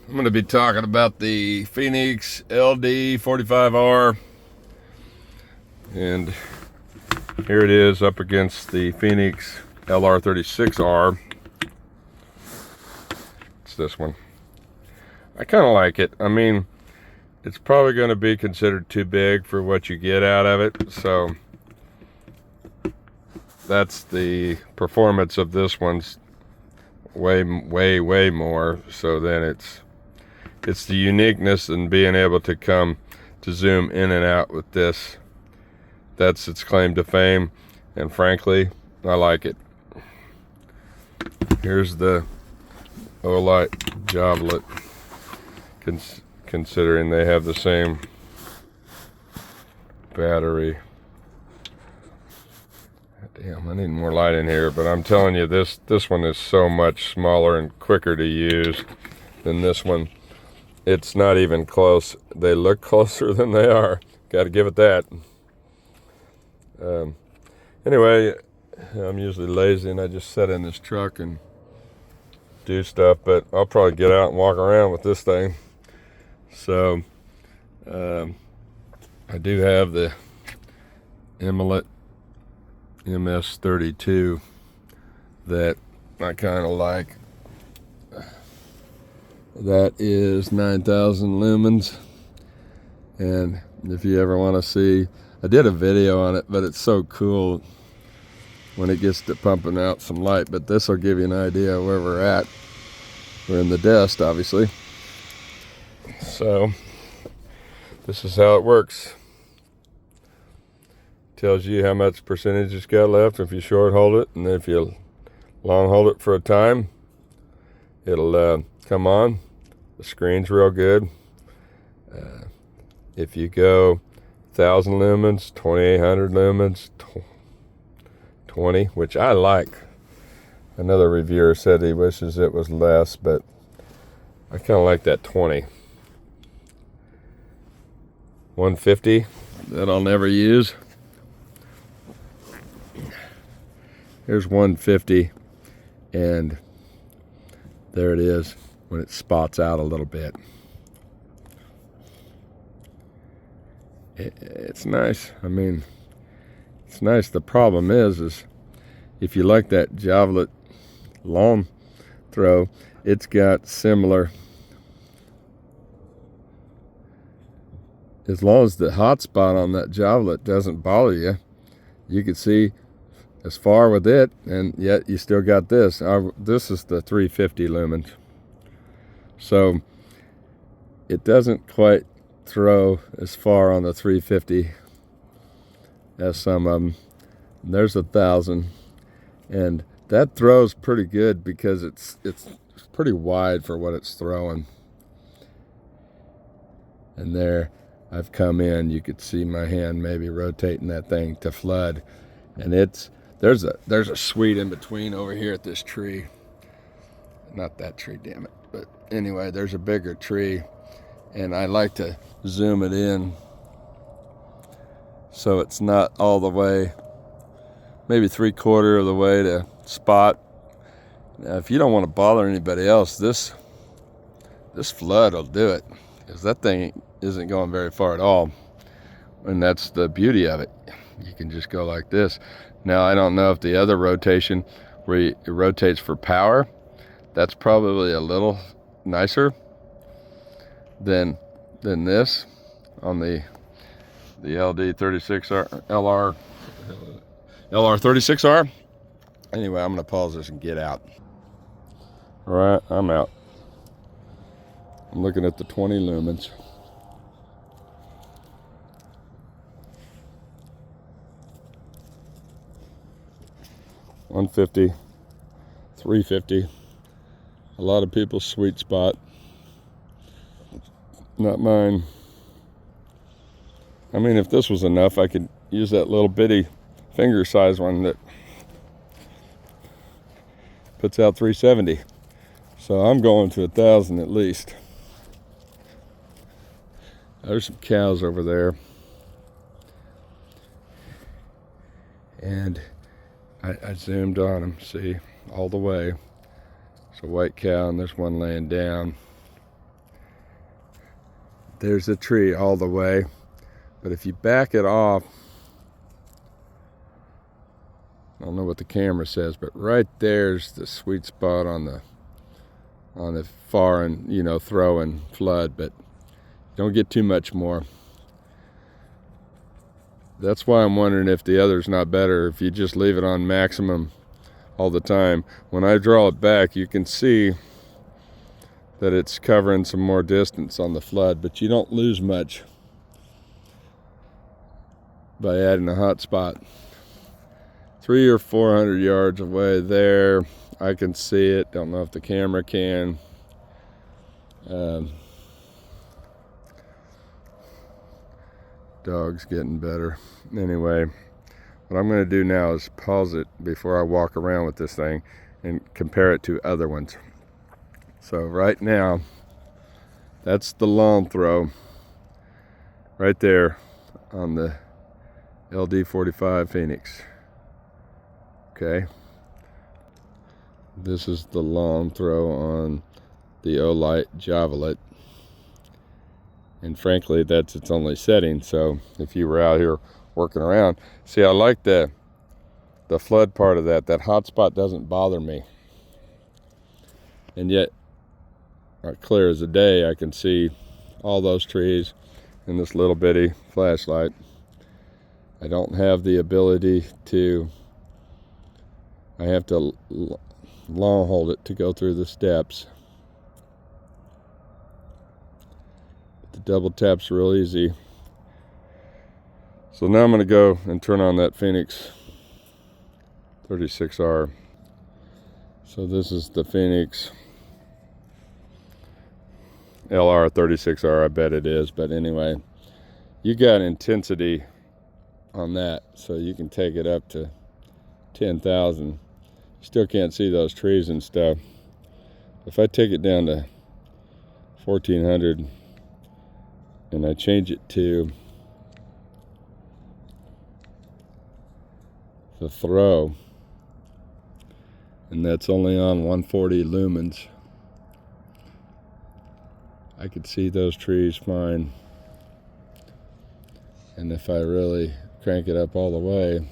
I'm going to be talking about the Fenix ld45r, and here it is up against the Fenix lr36r. It's this one. I kind of like it. I mean, it's probably going to be considered too big for what you get out of it, so that's the performance of this one's way more. So then it's the uniqueness and being able to come to zoom in and out with this. That's its claim to fame, and frankly, I like it. Here's the olight javelot, considering they have the same battery. Damn, I need more light in here, but I'm telling you, this one is so much smaller and quicker to use than this one. It's not even close. They look closer than they are. Got to give it that. Anyway, I'm usually lazy and I just sit in this truck and do stuff, but I'll probably get out and walk around with this thing. So I do have the imalent ms32 that I kind of like. That is 9,000 lumens, and if you ever want to see, I did a video on it, but it's so cool when it gets to pumping out some light. But this will give you an idea of where we're at. We're in the dust, obviously. So this is how it works. Tells you how much percentage it's got left if you short hold it, and then if you long hold it for a time, it'll come on. The screen's real good. If you go 1,000 lumens, 2,800 lumens, 20, which I like. Another reviewer said he wishes it was less, but I kind of like that 20. 150, that I'll never use. Here's 150, and there it is when it spots out a little bit. It's nice. I mean, it's nice. The problem is if you like that javelot long throw, it's got similar. As long as the hot spot on that javelot doesn't bother you, you can see as far with it, and yet you still got this. This is the 350 lumens. So it doesn't quite throw as far on the 350 as some of them. There's 1,000, and that throws pretty good because it's pretty wide for what it's throwing. And there I've come in, you could see my hand maybe rotating that thing to flood, and there's a sweet in between over here at this tree. Not that tree, damn it. But anyway, there's a bigger tree, and I like to zoom it in so it's not all the way, maybe 3/4 of the way to spot. Now, if you don't want to bother anybody else, this flood will do it, because that thing isn't going very far at all, and that's the beauty of it. You can just go like this. Now, I don't know if the other rotation where it rotates for power, that's probably a little nicer than this on the ld36r lr36r. Anyway, I'm gonna pause this and get out. All right, I'm out. I'm looking at the 20 lumens. $150, $350. A lot of people's sweet spot. Not mine. I mean, if this was enough, I could use that little bitty finger size one that puts out 370. So I'm going to 1,000 at least. There's some cows over there. And I zoomed on them, see, all the way. It's a white cow, and there's one laying down. there's a tree all the way, but if you back it off, I don't know what the camera says, but right there's the sweet spot on the far and, you know, throw and flood, but don't get too much more. That's why I'm wondering if the other's not better if you just leave it on maximum all the time. When I draw it back, you can see that it's covering some more distance on the flood, but you don't lose much by adding a hot spot. 300 or 400 yards away there, I can see it. Don't know if the camera can. Dog's getting better. Anyway, what I'm going to do now is pause it before I walk around with this thing and compare it to other ones. So right now, that's the long throw right there on the ld45 Phoenix. Okay, this is the long throw on the olight javelot, and frankly that's its only setting. So if you were out here working around, see, I like the flood part of that hot spot doesn't bother me, and yet clear as a day I can see all those trees in this little bitty flashlight. I don't have the ability to, I have to long hold it to go through the steps. The double tap's real easy. So now I'm going to go and turn on that Fenix 36R. So this is the Fenix lr36r, I bet it is, but anyway, you got intensity on that, so you can take it up to 10,000. Still can't see those trees and stuff. If I take it down to 1400 and I change it to the throw, and that's only on 140 lumens, I could see those trees fine. And if I really crank it up all the way,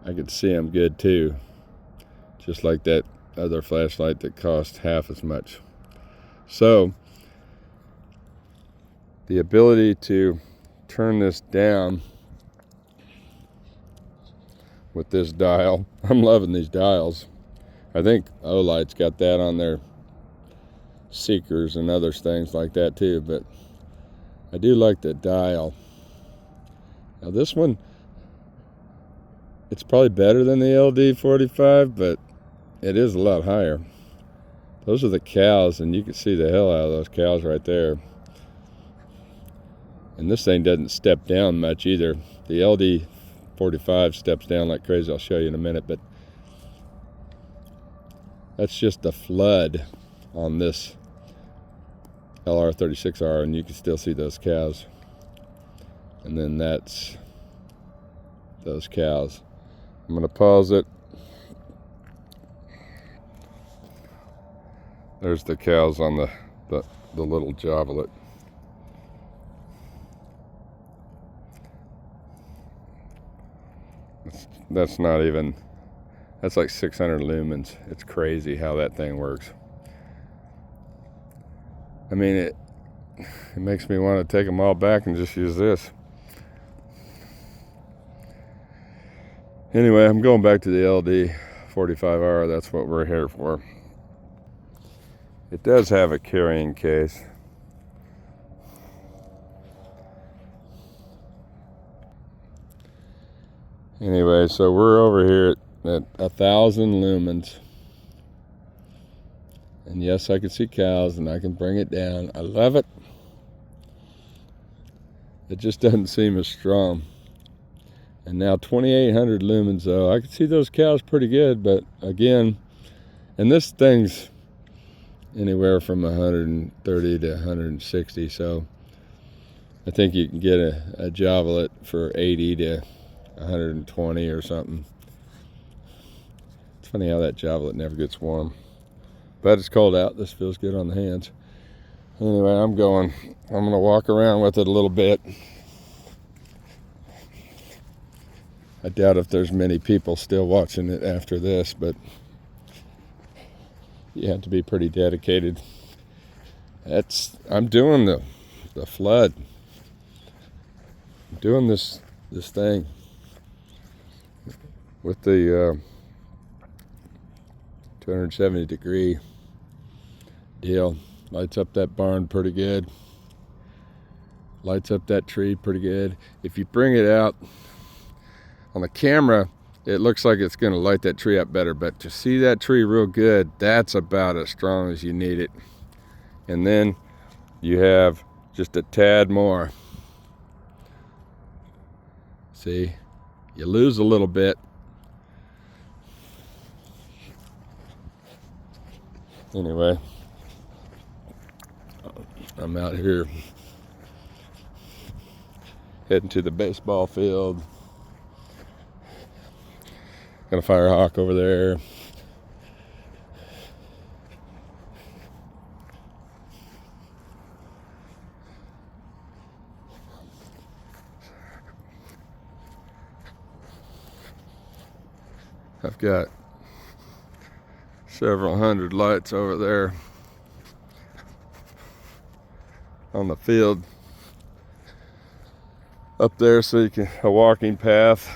I could see them good too, just like that other flashlight that cost half as much. So the ability to turn this down with this dial, I'm loving these dials. I think Olight's got that on their seekers and other things like that too, but I do like the dial. Now this one, it's probably better than the ld45, but it is a lot higher. Those are the cows, and you can see the hell out of those cows right there. And this thing doesn't step down much either. The ld45 steps down like crazy. I'll show you in a minute, but that's just the flood on this lr36r, and you can still see those cows. And then that's those cows. I'm going to pause it. There's the cows on the little javelot. That's not even, that's like 600 lumens. It's crazy how that thing works. I mean, it makes me want to take them all back and just use this. Anyway, I'm going back to the ld45r. That's what we're here for. It does have a carrying case. Anyway, so we're over here at 1,000 lumens. And yes, I can see cows, and I can bring it down. I love it. It just doesn't seem as strong. And now 2,800 lumens, though. I can see those cows pretty good, but again, and this thing's anywhere from 130 to 160, so I think you can get a javelot for 80 to 120 or something. It's funny how that javelot never gets warm. But it's cold out. This feels good on the hands. Anyway, I'm gonna walk around with it a little bit. I doubt if there's many people still watching it after this, but you have to be pretty dedicated. I'm doing the flood. I'm doing this thing with the 270-degree deal. Lights up that barn pretty good. Lights up that tree pretty good. If you bring it out on the camera, it looks like it's going to light that tree up better, but to see that tree real good, that's about as strong as you need it. And then you have just a tad more. See, you lose a little bit. Anyway, I'm out here heading to the baseball field. Got a firehawk over there. I've got several hundred lights over there on the field up there, so you can a walking path.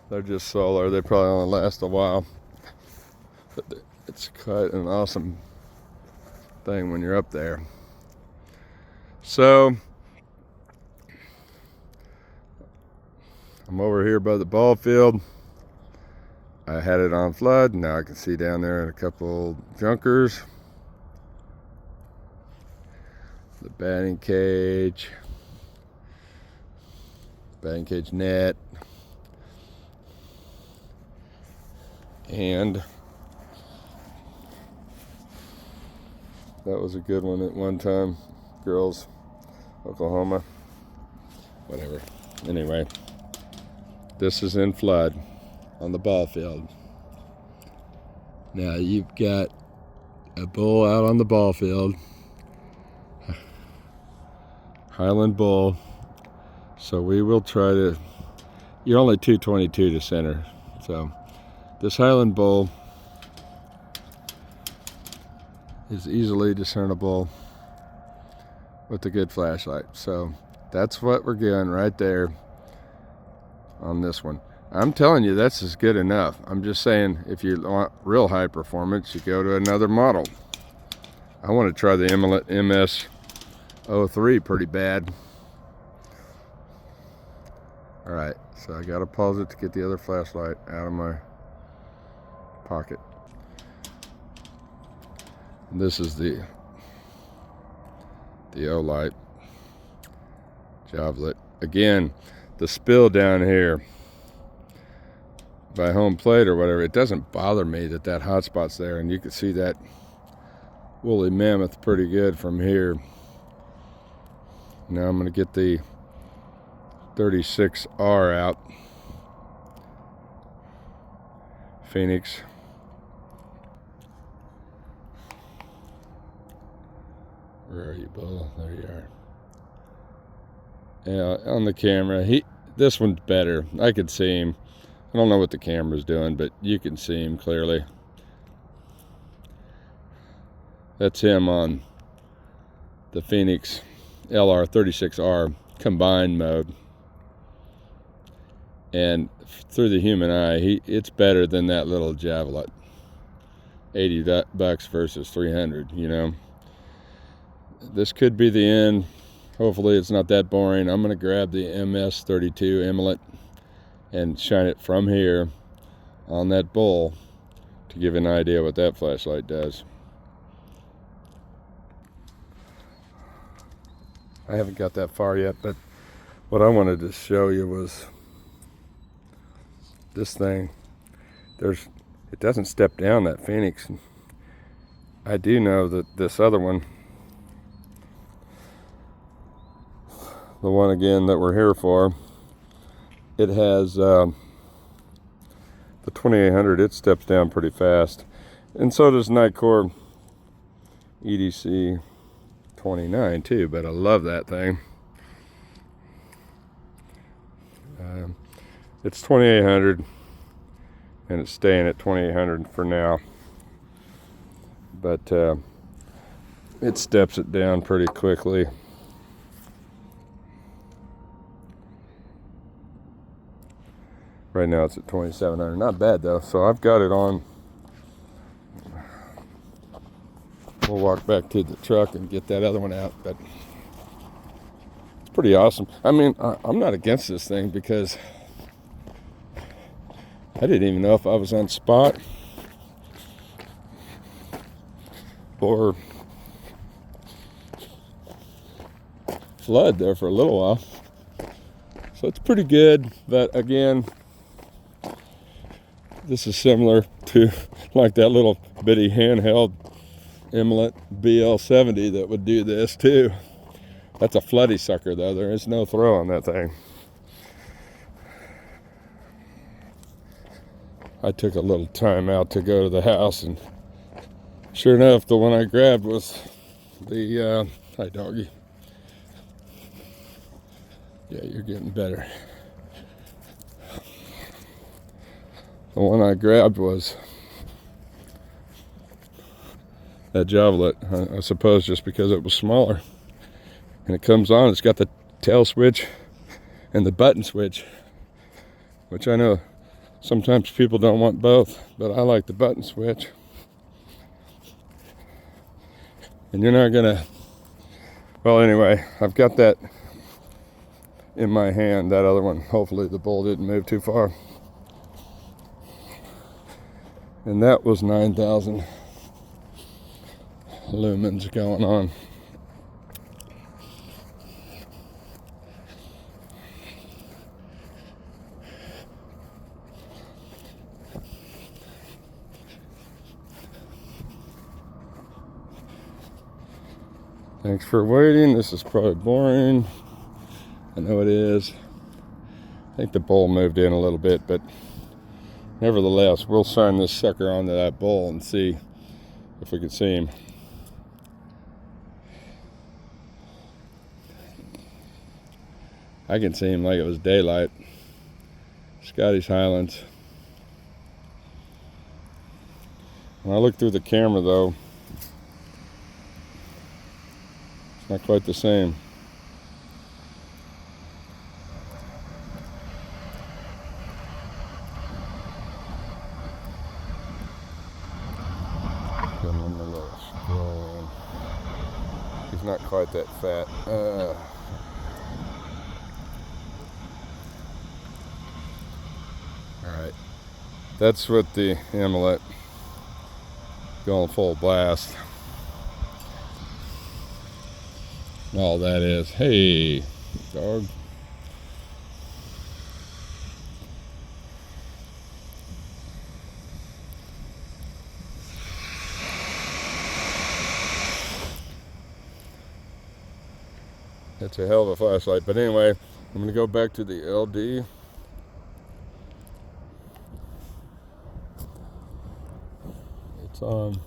They're just solar. They probably only last a while, but it's quite an awesome thing when you're up there. So I'm over here by the ball field. I had it on flood. Now I can see down there a couple junkers, the batting cage net, and that was a good one at one time. Girls, Oklahoma, whatever. Anyway, this is in flood on the ball field. Now you've got a bull out on the ball field, Highland bull. So we will try to, you're only 222 to center. So this Highland bull is easily discernible with a good flashlight. So that's what we're doing right there on this one. I'm telling you, that's is good enough. I'm just saying, if you want real high performance, you go to another model. I want to try the imalent ms32 pretty bad. All right, so I gotta pause it to get the other flashlight out of my pocket. And this is the olight javelot. Again, the spill down here by home plate or whatever, it doesn't bother me that hot spot's there, and you can see that woolly mammoth pretty good from here. Now I'm gonna get the ld36r out. Fenix. Where are you, bull? There you are. Yeah, on the camera, this one's better. I could see him. I don't know what the camera's doing, but you can see him clearly. That's him on the Fenix lr36r combined mode. And through the human eye, it's better than that little javelot. $80 versus 300, you know. This could be the end. Hopefully it's not that boring. I'm going to grab the ms32 imalent and shine it from here on that bull to give an idea what that flashlight does. I haven't got that far yet, but what I wanted to show you was this thing. It doesn't step down, that Fenix. I do know that this other one, the one again that we're here for, it has the 2800. It steps down pretty fast, and so does Nightcore EDC 29 too, but I love that thing. It's 2800 and it's staying at 2800 for now, but it steps it down pretty quickly. Right now it's at 2700. Not bad though. So I've got it on. We'll walk back to the truck and get that other one out, but it's pretty awesome. I mean, I'm not against this thing because I didn't even know if I was on spot or flood there for a little while. So it's pretty good, but again, this is similar to like that little bitty handheld imalent ld45r that would do this too. That's a floody sucker though. There is no throw on that thing. I took a little time out to go to the house, and sure enough, the one I grabbed was the, hi doggy. Yeah, you're getting better. The one I grabbed was that javelot, I suppose just because it was smaller. And it comes on, it's got the tail switch and the button switch, which I know sometimes people don't want both, but I like the button switch. And you're not gonna, well anyway, I've got that in my hand, that other one. Hopefully the bull didn't move too far. And that was 9,000 lumens going on. Thanks for waiting. This is probably boring. I know it is. I think the bull moved in a little bit, but nevertheless, we'll shine this sucker onto that bull and see if we can see him. I can see him like it was daylight. Scotty's Highlands. When I look through the camera though, it's not quite the same. Give him a little scroll in. He's not quite that fat. Alright, that's what the imalent going full blast. All that is. Hey, dog. That's a hell of a flashlight. But anyway, I'm going to go back to the LD. It's on.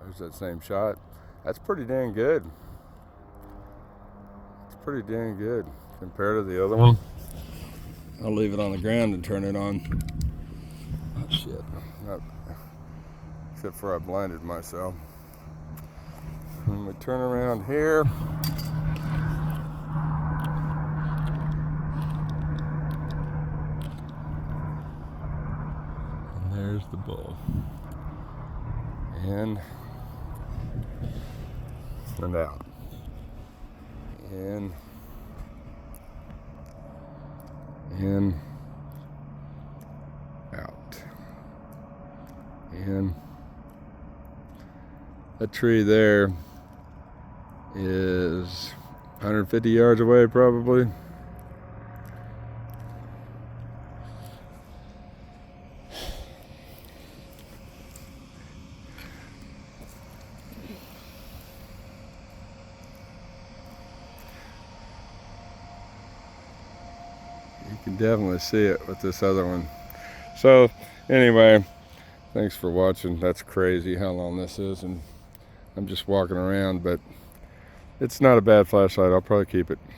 There's that same shot. That's pretty dang good. It's pretty dang good compared to the other one. I'll leave it on the ground and turn it on. Oh shit. Not, except for I blinded myself. And we turn around here. And there's the bull. In and out. In. Out. In. That tree there is 150 yards away probably. You can definitely see it with this other one. So anyway, thanks for watching. That's crazy how long this is, and I'm just walking around, but it's not a bad flashlight. I'll probably keep it.